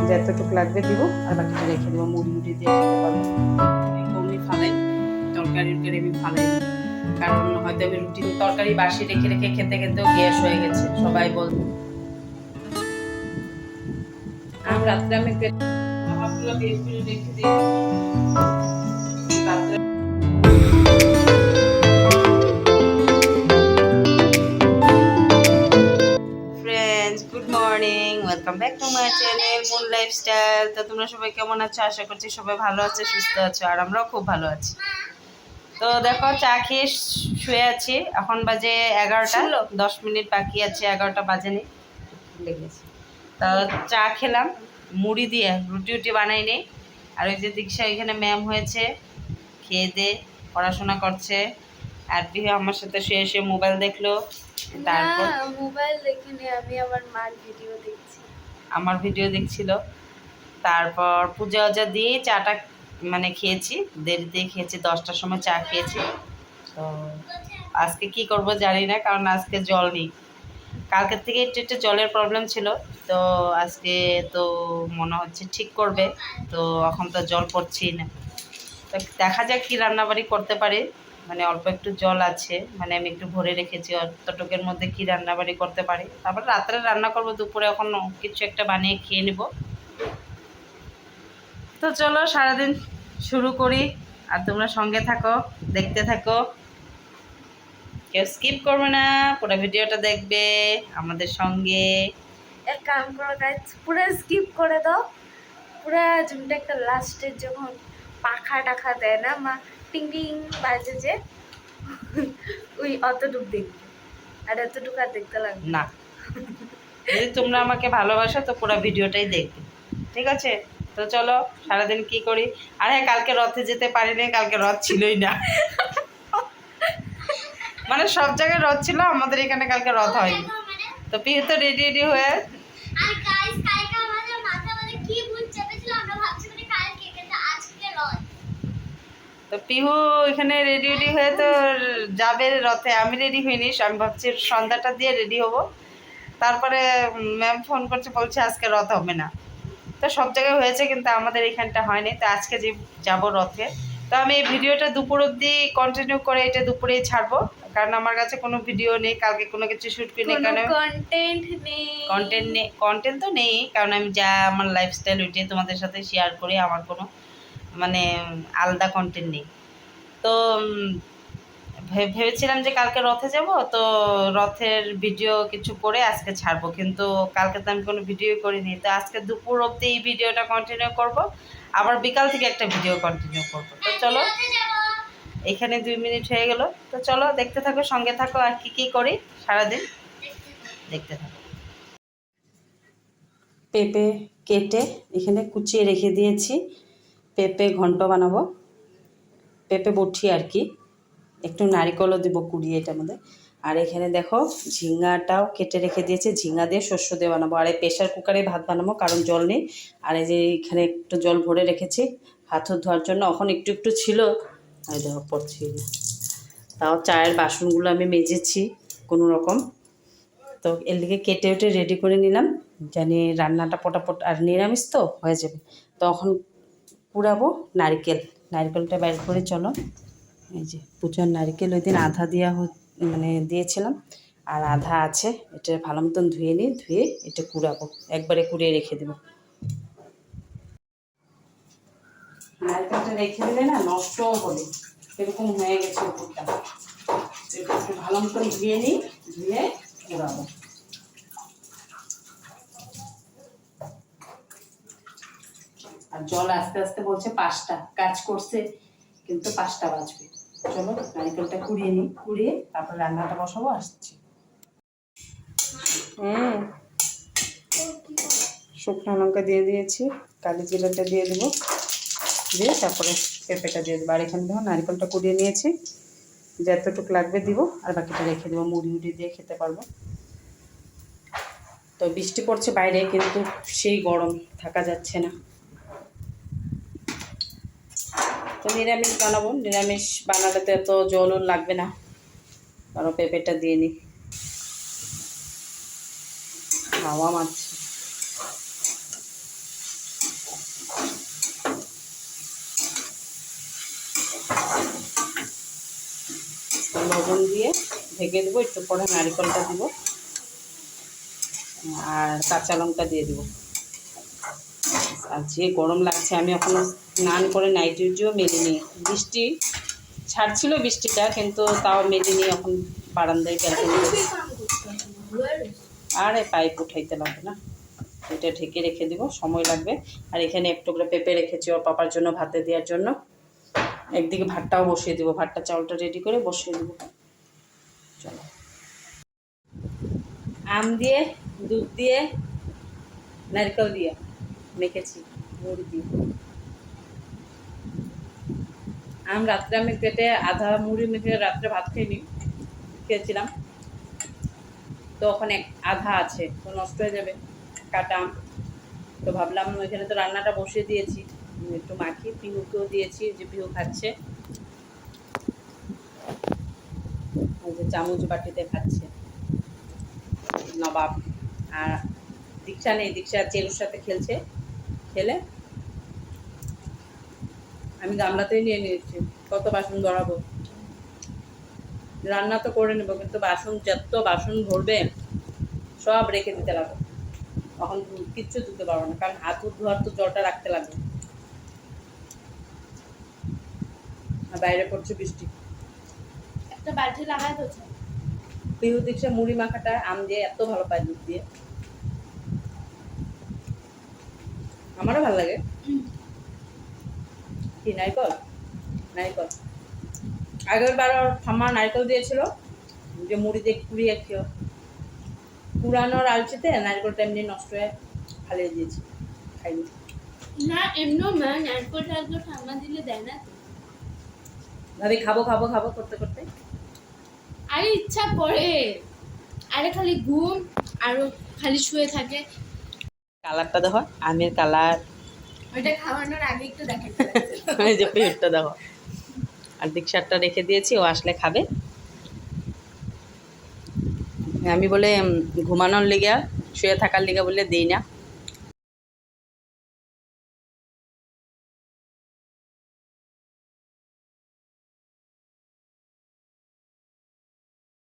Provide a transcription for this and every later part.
যতটুকু লাগবে দিব, আর বাকিটা রেখে দেবো, মুড়ি মুড়ি দিয়ে খেতে পারবো। কমই ফালাই, তরকারি আমি ফালাই, কারণ হয়তো আমি রুটি তরকারি বাসি রেখে রেখে খেতে খেতেও গ্যাস হয়ে গেছে, সবাই বলবে। আর রাত্রে আমি খাবারগুলো বের করে রেখে দিই রাত্রে। Friends, good morning, welcome back to my channel moon lifestyle. তো তোমরা সবাই কেমন আছো? আশা করছি সবাই ভালো আছো, সুস্থ আছো, আর আমরাও খুব ভালো আছি। তো দেখো, চা খেয়ে শুয়ে আছি। এখন বাজে 11টা, 10 মিনিট বাকি আছে, 11টা বাজেনি লেগেছে। তো চা খেলাম মুড়ি দিয়ে, রুটি বানাইনি। আর ওই যে দীক্ষা এখানে ম্যাম হয়েছে, খেয়ে দে পড়াশোনা করছে। আর বিহু আমার সাথে শুয়ে শুয়ে মোবাইল দেখলো। তারপর মোবাইল দেখিনি, আমি আমার মার ভিডিও দেখছি। আমার ভিডিও দেখছিল। তারপর পূজা ওজা দিয়ে চাটা মানে খেয়েছি, দেরিতে খেয়েছি, 10টার সময় চা খেয়েছি। তো আজকে কি করব জানি না, কারণ আজকে জল নেই। কালকের থেকে একটু একটু জলের প্রবলেম ছিল, তো আজকে তো মনে হচ্ছে ঠিক করবে। তো এখন তো জল পড়ছেই না। তো দেখা যাক কী রান্নাবাড়ি করতে পারি। মানে অল্প একটু জল আছে, মানে আমি একটু ভরে রেখেছি, অতটুকের মধ্যে কী রান্নাবাড়ি করতে পারি। তারপর রাত্রে রান্না করব, দুপুরে এখন কিছু একটা বানিয়ে খেয়ে নেব। তো চলো সারাদিন শুরু করি, আর তোমরা সঙ্গে থাকো, দেখতে থাকো, কেউ স্কিপ করবে না, পুরো ভিডিওটা দেখবে আমাদের সঙ্গে। এক কাম করো গাইস, পুরো স্কিপ করে দাও। পুরো যেমনটা একটা লাস্টে যখন পাখা টাখা দেয় না মা, টিং টিং বাজে যে, ওই অতটুক দেখবে, আর এতটুকু আর দেখতে লাগবে না। যদি তোমরা আমাকে ভালোবাসো তো পুরো ভিডিওটাই দেখবে, ঠিক আছে? তো চলো সারাদিন কি করি। আর হ্যাঁ, কালকে রথে যেতে পারিনি, কালকে রথ ছিলই না। মানে সব জায়গায় রথ ছিল, আমাদের এখানে কালকে রথ হয়নি। তো পিহু তো রেডি হয়ে, তো পিহু এখানে রেডি হয়ে তো যাবে রথে। আমি রেডি হইনি, আমি ভাবছি সন্ধ্যাটা দিয়ে রেডি হব। তারপরে ম্যাম ফোন করছে, বলছে আজকে রথ হবে না। তো সব জায়গায় হয়েছে, কিন্তু আমাদের এখানটা হয়নি। তো আজকে যে যাবো রথে, তো আমি এই ভিডিওটা দুপুর অবধি কন্টিনিউ করে এটা দুপুরেই ছাড়বো, কারণ আমার কাছে কোনো ভিডিও নেই, কালকে কোনো কিছু শ্যুট করি না, কারণ কন্টেন্ট তো নেই, কারণ আমি যা আমার লাইফস্টাইল ওইটাই তোমাদের সাথে শেয়ার করি, আমার কোনো মানে আলাদা কন্টেন্ট নেই। তো ভেবেছিলাম যে কালকে রথে যাব, তো রথের ভিডিও কিছু করে আজকে ছাড়বো, কিন্তু কালকে তো আমি কোনো ভিডিও করিনি। তো আজকে দুপুর অবধি এই ভিডিওটা কন্টিনিউ করব, আবার বিকাল থেকে একটা ভিডিও কন্টিনিউ করব। তো চলো, এখানে 2 মিনিট হয়ে গেল। তো চলো দেখতে থাকো, সঙ্গে থাকো, আর কি কি করি সারাদিন দেখতে থাকো। পেঁপে কেটে এখানে কুচিয়ে রেখে দিয়েছি, পেঁপে ঘন্ট বানাবো, পেঁপে বটি আর কি, একটু নারিকেলও দেবো কুড়িয়ে এটার মধ্যে। আর এখানে দেখো ঝিঙ্গাটাও কেটে রেখে দিয়েছে, ঝিঙ্গা দিয়ে শস্য দিয়ে বানাবো। আর এই প্রেশার কুকারে ভাত বানাবো, কারণ জল নেই। আর এই যে এখানে একটু জল ভরে রেখেছি হাত ধোয়ার জন্য, এখন একটু একটু ছিল, আর দেখো পড়ছি না। তাও চায়ের বাসনগুলো আমি মেজেছি কোনো রকম। তো এর দিকে কেটে উঠে রেডি করে নিলাম, জানি রান্নাটা পটাপট, আর নিরামিষ তো হয়ে যাবে। তখন কুড়াবো নারকেলটা বের করে। চলো, এই যে পূজার নারকেল ওই দিন আধা দেওয়া মানে দিয়েছিলাম, আর আধা আছে, এটা ভালো মতন ধুয়ে নিই, ধুয়ে এটা কুড়াবো, একবারে কুড়িয়ে রেখে দেবো। নারকেলটা রেখে দিলে না নষ্টও হবে, এরকম হয়ে গেছে উপরটা। একটু ভালো মতন ধুয়ে নিই, ধুয়ে কুড়াবো। আর জল আস্তে আস্তে বলছে 5টা, কাজ করছে কিন্তু 5টা বাজবে। চলো নারকেলটা কুড়িয়ে নিই, কুড়িয়ে তারপর রান্নাটা বসাবো, আসছি। শুকনো লঙ্কা দিয়ে দিয়েছি, কালি জিরাটা দিয়ে দেবো, দিয়ে তারপরে পেঁপেটা দিয়ে দেবো। আর এখানে দেখো নারকেলটা কুড়িয়ে নিয়েছি, যতটুকু লাগবে দিব, আর বাকিটা রেখে দেবো, মুড়ি দিয়ে খেতে পারবো। তো বৃষ্টি পড়ছে বাইরে, কিন্তু সেই গরম, থাকা যাচ্ছে না। তো নিরামিষ বানাবো, নিরামিষ বানালে তো এত জলও লাগবে না, কারণ পেঁপেটা দিয়ে নিই। হাওয়া মারছে। লবণ দিয়ে ঢেকে দেবো, একটু পরে নারিকেলটা দিব আর কাঁচা লঙ্কা দিয়ে দেবো। আর যে গরম লাগছে, আমি এখন স্নান করে নাইট ডিউটিও মেলিনি, বৃষ্টি ছাড়ছিল বৃষ্টিটা, কিন্তু তাও মেলিনি, এখন বারান্দায় ক্যান্টিন। আরে পাইপ উঠাইতে লাগবে না, এটা ঢেকে রেখে দিব, সময় লাগবে। আর এখানে একটু করে পেঁপে রেখেছি ওর পাপার জন্য ভাতে দেওয়ার জন্য। একদিকে ভাতটাও বসিয়ে দেবো, ভাতটা চাউলটা রেডি করে বসিয়ে দেবো। চলো, আম দিয়ে, দুধ দিয়ে, নারকেল দিয়ে মেখেছি, মুড়ি দিয়ে। আম রাত্রে আমি কেটে আধা মুড়ি মেখে রাত্রে ভাত খেয়েছিলাম, তো ওখানে আধা আছে, তো নষ্ট হয়ে যাবে কাটা আম। তো ভাবলাম এখানে তো রান্নাটা বসিয়ে দিয়েছি, একটু মাখি, পিহুকেও দিয়েছি, যে পিহু খাচ্ছে, ওই যে চামচ বাটিতে খাচ্ছে নবাব। আর দীক্ষা নেই, দীক্ষা চেরুর সাথে খেলছে, খেলে আমি গামলাতেই নিয়ে নিয়েছি, কত বাসন ধরাবো। রান্না তো করে নেবো, কিন্তু বাসন যত বাসন ভরবে সব রেখে দিতে লাগবে, তখন কিচ্ছু ধুতে পারবো না, কারণ হাত ধোয়ার তো জলটা রাখতে লাগবে। আর বাইরে পড়ছে বৃষ্টি, একটা বালতি লাগাই তো। পিহু দীক্ষা মুড়ি মাখাটা আম দিয়ে এত ভালো পায়, দুধ দিয়ে, আমারও ভালো লাগে। কি নারকেল, নারকেল আগের বার ঠাম্মা নারকেল দিয়েছিল, যে মুড়ি দিয়ে কুড়িয়ে খেয়েও, পুরানোর আলচিতে নারকেলটা এমনি নষ্ট হয়ে ফালিয়ে দিয়েছি, খাইনি। না এমনিও মা নারকেল টারকেল ঠান্ডা দিলে দেয় না তো। ভাবি খাবো খাবো খাবো করতে করতে আরে ইচ্ছা করে, আরে খালি ঘুম আর খালি শুয়ে থাকে। কালারটা দেখো, আমের কালার, ওইটা খাওয়ানোর আগে একটু দেখেন। এই যে পেটটা দেখো। আর দীক্ষারটা রেখে দিয়েছি, ও আসলে খাবে। আমি বলে ঘুমানোর লিগা, শুয়ে থাকার লিগা বলে দিই না।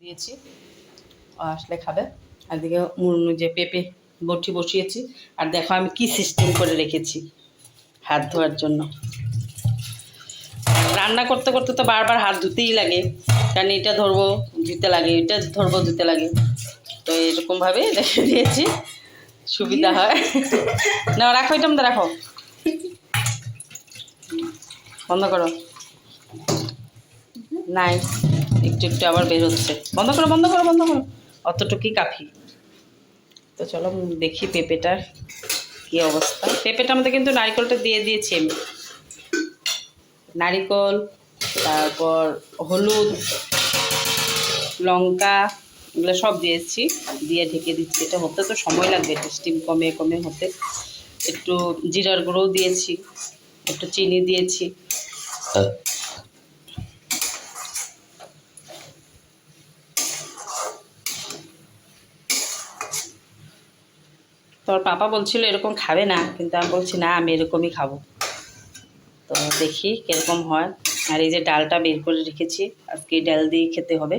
দিয়েছি, ও আসলে খাবে। আর দিকে যে পেঁপে বটি বসিয়েছি। আর দেখো আমি কি সিস্টেম করে রেখেছি হাত ধোয়ার জন্য। রান্না করতে করতে তো বারবার হাত ধুতেই লাগে, কারণ এটা ধরবো ধুতে লাগে, এটা ধরবো ধুতে লাগে, তো এরকমভাবে রেখে দিয়েছি, সুবিধা হয়। না রাখো, এটা মধ্যে রাখো, বন্ধ করো। নাই, একটু একটু আবার বের হচ্ছে, বন্ধ করো বন্ধ করো বন্ধ করো, অতটুকুই কাফি। তো চলো দেখি পেঁপেটার কী অবস্থা। পেঁপেটার মধ্যে কিন্তু নারকেলটা দিয়ে দিয়েছি আমি, নারিকেল, তারপর হলুদ, লঙ্কা, এগুলো সব দিয়েছি, দিয়ে ঢেকে দিচ্ছি। এটা হতে তো সময় লাগবে, একটু স্টিম কমে কমে হতে। একটু জিরার গুঁড়োও দিয়েছি, একটু চিনি দিয়েছি। তোর পাপা বলছিল এরকম খাবে না, কিন্তু আমি বলছি না, আমি এরকমই খাবো। তো দেখি কীরকম হয়। আর এই যে ডালটা বের করে রেখেছি, আজকে এই ডাল দিয়ে খেতে হবে।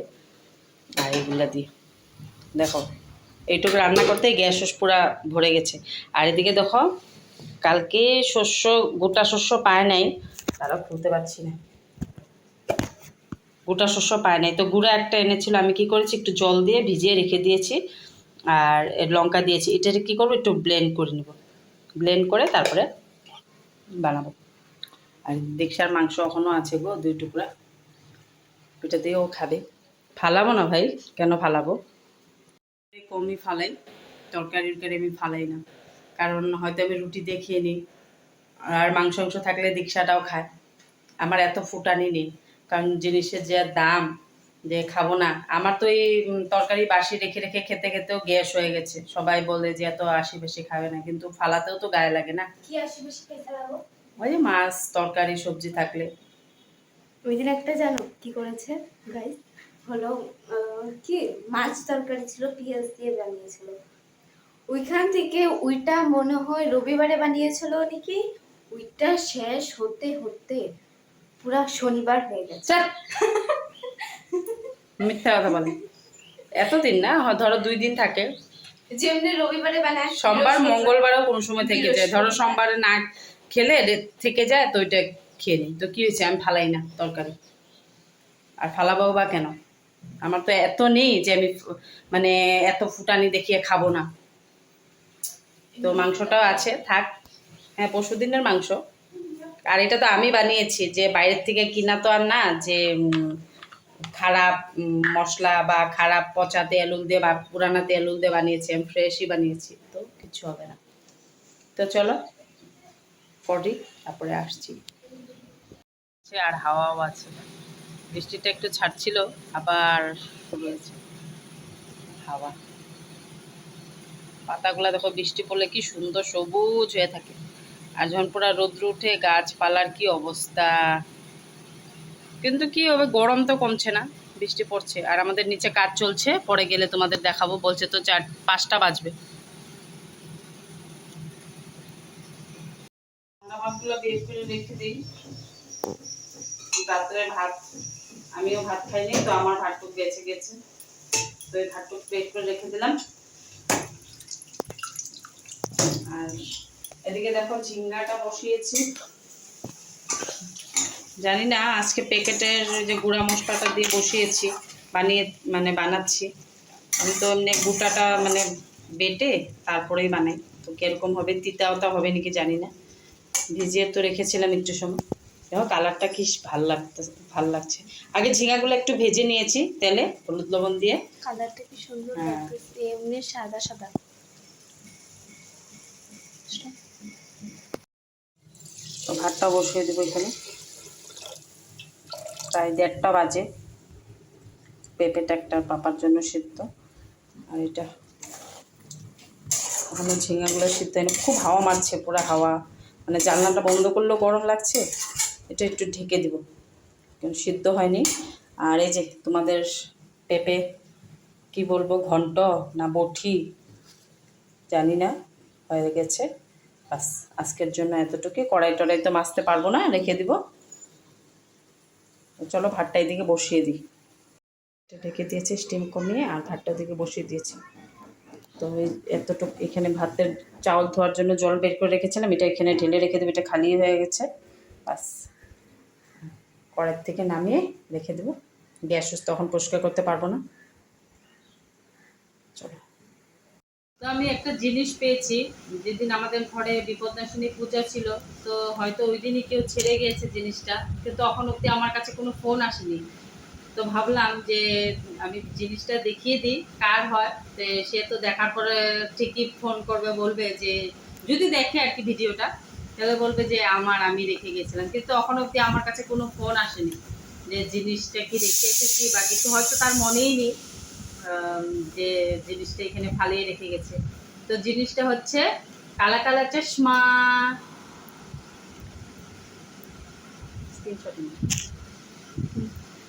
আর এগুলো দিয়ে দেখো, এইটুকু রান্না করতে গ্যাস পুরা ভরে গেছে। আর এদিকে দেখো, কালকে শস্য, গোটা শস্য পায় নাই, তারা খুলতে পারছি না, গোটা শস্য পায় নাই, তো গুঁড়া একটা এনেছিল, আমি কি করেছি, একটু জল দিয়ে ভিজিয়ে রেখে দিয়েছি, আর লঙ্কা দিয়েছি। এটাকে কী করবো, একটু ব্লেন্ড করে নেব, ব্লেন্ড করে তারপরে বানাবো। আর দীক্ষার মাংস এখনও আছে গো, 2 টুকরা, ওটা দিয়েও খাবে। ফালাবো না ভাই, কেন ফালাবো, কমই ফালাই, তরকারি আমি ফালাই না, কারণ হয়তো আমি রুটি দিয়ে খেয়ে নিই, আর মাংস থাকলে দীক্ষাটাও খায়। আমার এত ফুটানি নেই, কারণ জিনিসের যে দাম, যে খাবো না। আমার তো এই তরকারি বাসি রেখে রেখে খেতে খেতেও গ্যাস হয়ে গেছে, সবাই বলে যে এত আশি বেশি খাবে না, কিন্তু ফালাতেও তো গায়ে লাগে না। কি আশি বেশি খেতে লাগবো? ওই যে মাছ তরকারি সবজি থাকলে। ওই দিন একটা জানো কি করেছে গাইস, হলো কি মাছ তরকারি ছিল, পেঁয়াজ দিয়ে বানিয়েছিল। ওইখান থেকে ওইটা মনে হয় রবিবারে বানিয়েছিল নাকি, ওইটা শেষ হতে হতে পুরা শনিবার হয়ে গেছে। চল, মিথ্যা কথা বলে। এতদিন না, ধরো 2 দিন থাকে। যেমনি রবিবারে বানায়, সোমবার মঙ্গলবারও কোনো সময় থেকে যায়, ধরো সোমবারে না খেলে থেকে যায় তো ওইটা খেয়ে নিই, তো কি হয়েছে, আমি ফালাই না তরকারি। আর ফালাবাও বা কেন, আমার তো এত নেই যে আমি মানে এত ফুটানি দেখিয়ে খাবো না। তো মাংসটাও আছে, থাক। হ্যাঁ, পরশুদিনের মাংস। আর এটা তো আমি বানিয়েছি, যে বাইরের থেকে কিনা তো আর না, যে খারাপ মশলা বা খারাপ পচা তেল দিয়ে বা পুরানা তেল দিয়ে বানিয়েছি, আমি ফ্রেশই বানিয়েছি, তো কিছু হবে না। তো চলো করি, তারপরে আসছি। আর হাওয়াও আছে, বৃষ্টিটা একটু ছাড়ছিল, আবার শুরু হয়েছে হাওয়া। পাতাগুলা দেখো, বৃষ্টি পড়লে কি সুন্দর সবুজ হয়ে থাকে, আর যখন পুরো রৌদ্র উঠে গাছপালার কি অবস্থা। কিন্তু কি হবে, গরম তো কমছে না, বৃষ্টি পড়ছে। আর আমাদের নিচে কাজ চলছে, পরে গেলে তোমাদের দেখাবো, বলছে তো 4-5টা বাজবে। ভাতগুলো বের করে রেখে দিই, রাত্রে ভাত, আমিও ভাত খাইনি, তো আমার ভাতটুক বেঁচে গেছে, তো এই ভাতটুক বের করে রেখে দিলাম। আর এদিকে দেখো ঝিঙ্গাটা বসিয়েছি, জানি না আজকে প্যাকেটের যে গুঁড়া মশলাটা দিয়ে বসিয়েছি, বানাচ্ছি। আমি তো এমনি গোটাটা মানে বেটে তারপরেই বানাই, তো কিরকম হবে, তিতাওটা হবে নাকি জানি না। ভিজিয়ে তো রেখেছিলাম একটু সময়। দেখো কালারটা কি ভাল লাগছে। আগে ঝিঙাগুলো একটু ভেজে নিয়েছি তেলে, হলুদ লবণ দিয়ে। কালারটা কি সুন্দর হ্যাঁ, লাগতেছে, এমনি সাদা সাদা। তো ভাতটা বসিয়ে দেবো এখানে, প্রায় 1:30টা বাজে। পেঁপেটা একটা পাপার জন্য সিদ্ধ, আর এটা ওখানে ঝিঙাগুলো সিদ্ধ হয়নি, খুব হাওয়া মারছে, পুরো হাওয়া, মানে জানলাটা বন্ধ করলেও গরম লাগছে। এটা একটু ঢেকে দিব, কিন্তু সিদ্ধ হয়নি। আর এই যে তোমাদের পেঁপে কি বলবো, ঘন্ট না বটি জানি না, হয়ে গেছে। বাস, আজকের জন্য এতটুকু। কড়াই টড়াই তো মাজতে পারবো না, রেখে দিব। চলো ভাতটা এদিকে বসিয়ে দিই। ঢেকে দিয়েছি স্টিম কমিয়ে, আর ভাতটা দিকে বসিয়ে দিয়েছি। তো এই এতটুকু এখানে ভাতের চাউল ধোয়ার জন্য জল বের করে রেখেছিলাম, এটা এখানে ঢেলে রেখে দেবো, এটা খালি হয়ে গেছে। বাস, কড়াইয়ের থেকে নামিয়ে রেখে দেবো, গ্যাস তখন পরিষ্কার করতে পারবো না। চলো, তো আমি একটা জিনিস পেয়েছি, যেদিন আমাদের ঘরে বিপদনাশিনী পূজা ছিল, তো হয়তো ওই দিনই কেউ ছেড়ে গিয়েছে জিনিসটা, কিন্তু তখন অবধি আমার কাছে কোনো ফোন আসেনি। তো ভাবলাম যে আমি জিনিসটা দেখিয়ে দিই, কার হয়। তো সে তো দেখার পরে ঠিকই ফোন করবে, বলবে যে যদি দেখে আর কি ভিডিওটা, তাহলে বলবে যে আমি রেখে গেছিলাম, কিন্তু তখন অবধি আমার কাছে কোনো ফোন আসেনি যে জিনিসটা কি রেখে এসেছি বা কিছু, হয়তো তার মনেই নেই যে জিনিসটা এখানে ফালিয়ে রেখে গেছে। তো জিনিসটা হচ্ছে কালা কালা চশমা।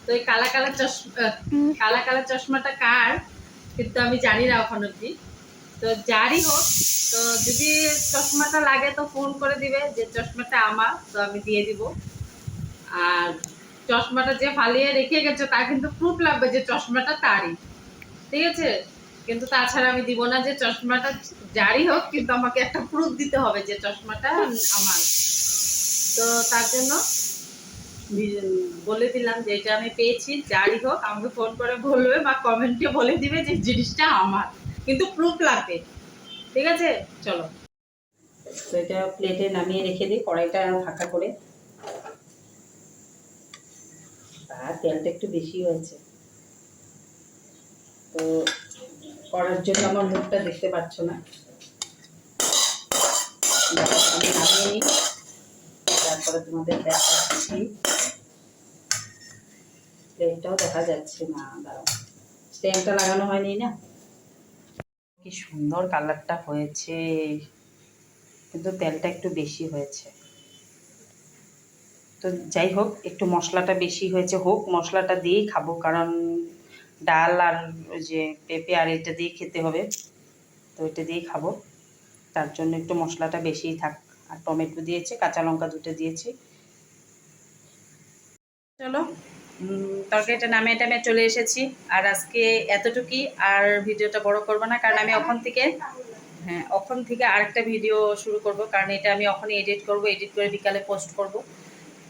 তো এই কালা কালা চশমাটা কার, কিন্তু আমি জানি না এখন অব্দি। তো যারই হোক, তো যদি চশমাটা লাগে তো ফোন করে দিবে যে চশমাটা আমার, তো আমি দিয়ে দিব। আর চশমাটা যে ফালিয়ে রেখে গেছে তার কিন্তু প্রুফ লাগবে যে চশমাটা তারই, ঠিক আছে? কিন্তু তাছাড়া আমি দিব না, যে চশমাটা যারই হোক, কিন্তু আমাকে একটা প্রুফ দিতে হবে যে চশমাটা আমার। তো তার জন্য বলে দিলাম যে এটা আমি পেয়েছি, যারই হোক আমাকে ফোন করে বলবে বা কমেন্টে বলে দিবে যে জিনিসটা আমার, কিন্তু প্রুফ লাগবে, ঠিক আছে? চলো, তো এটা প্লেটে নামিয়ে রেখে দিই, কড়াইটা ফাঁকা করে। আর তেলটা একটু বেশি হয়েছে, তো করার জন্য আমার মুখটা দেখতে পাচ্ছ না, আমি নামিয়ে নিই, তারপরে তোমাদের দেখাচ্ছি। প্লেটটাও দেখা যাচ্ছে না, দাঁড়াও, স্ট্যান্ডটা লাগানো হয়নি না। কি সুন্দর কালারটা হয়েছে, কিন্তু তেলটা একটু বেশি হয়েছে। তো যাই হোক, একটু মশলাটা বেশি হয়েছে, হোক, মশলাটা দিয়েই খাবো, কারণ ডাল আর ওই যে পেঁপে আর এটা দিয়ে খেতে হবে। তো এটা দিয়েই খাবো, তার জন্য একটু মশলাটা বেশিই থাক। আর টমেটো দিয়েছি, কাঁচা লঙ্কা দুটো দিয়েছি। চলো তরকারিটা নামিয়ে টামিয়ে চলে এসেছি। আর আজকে এতটুকুই, আর ভিডিওটা বড় করবো না, কারণ আমি ওখান থেকে আরেকটা ভিডিও শুরু করব, কারণ এটা আমি ওখানে এডিট করব, এডিট করে বিকালে পোস্ট করব।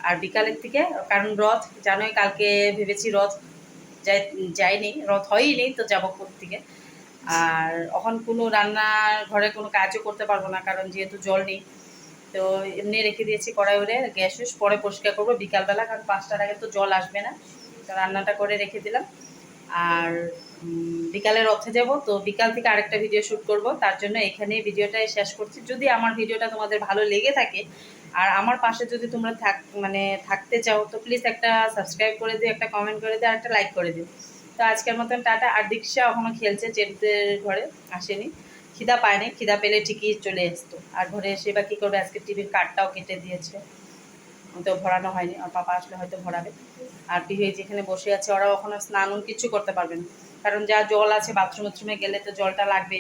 আর বিকালের থেকে, কারণ রথ জানোই, কালকে ভেবেছি রথ যাইনি, রথ হয়ই তো যাবো থেকে। আর এখন কোনো রান্নার ঘরে কোনো কাজও করতে পারবো না, কারণ যেহেতু জল নেই। তো এমনি রেখে দিয়েছি কড়াই ওরে, গ্যাস পরে পরিষ্কার করবো বিকালবেলা, কারণ 5টার আগে তো জল আসবে না। তো রান্নাটা করে রেখে দিলাম। আর বিকালে রথে যাব, তো বিকাল থেকে আরেকটা ভিডিও শ্যুট করব, তার জন্য এখানেই ভিডিওটাই শেষ করছি। যদি আমার ভিডিওটা তোমাদের ভালো লেগে থাকে আর আমার পাশে যদি তোমরা থাকতে চাও, তো প্লিজ একটা সাবস্ক্রাইব করে দিও, একটা কমেন্ট করে দিও, আর একটা লাইক করে দিও। তো আজকের মতন টাটা। আর দীক্ষা এখনও খেলছে, জেঠদের ঘরে আসেনি, খিদা পায়নি, খিদা পেলে ঠিকই চলে আসতো। আর ঘরে এসে বা কী করবে, আজকে টিভির কার্ডটাও কেটে দিয়েছে, তো ভরানো হয়নি, আর পাপা আসলে হয়তো ভরাবে। আর টিভি যেখানে বসে আছে, ওরাও ওখানে স্নান কিছু করতে পারবে না, কারণ যা জল আছে বাথরুমে গেলে তো জলটা লাগবে।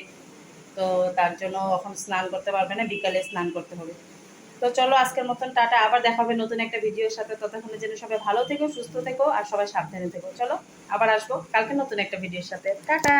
তো তার জন্য এখন স্নান করতে পারবে না, বিকালে স্নান করতে হবে। তো চলো আজকের মতন টাটা, আবার দেখা হবে নতুন একটা ভিডিওর সাথে। ততক্ষণে যেন সবাই ভালো থেকো, সুস্থ থেকো, আর সবাই সাবধানে থেকো। চলো আবার আসবো কালকে নতুন একটা ভিডিওর সাথে। টাটা।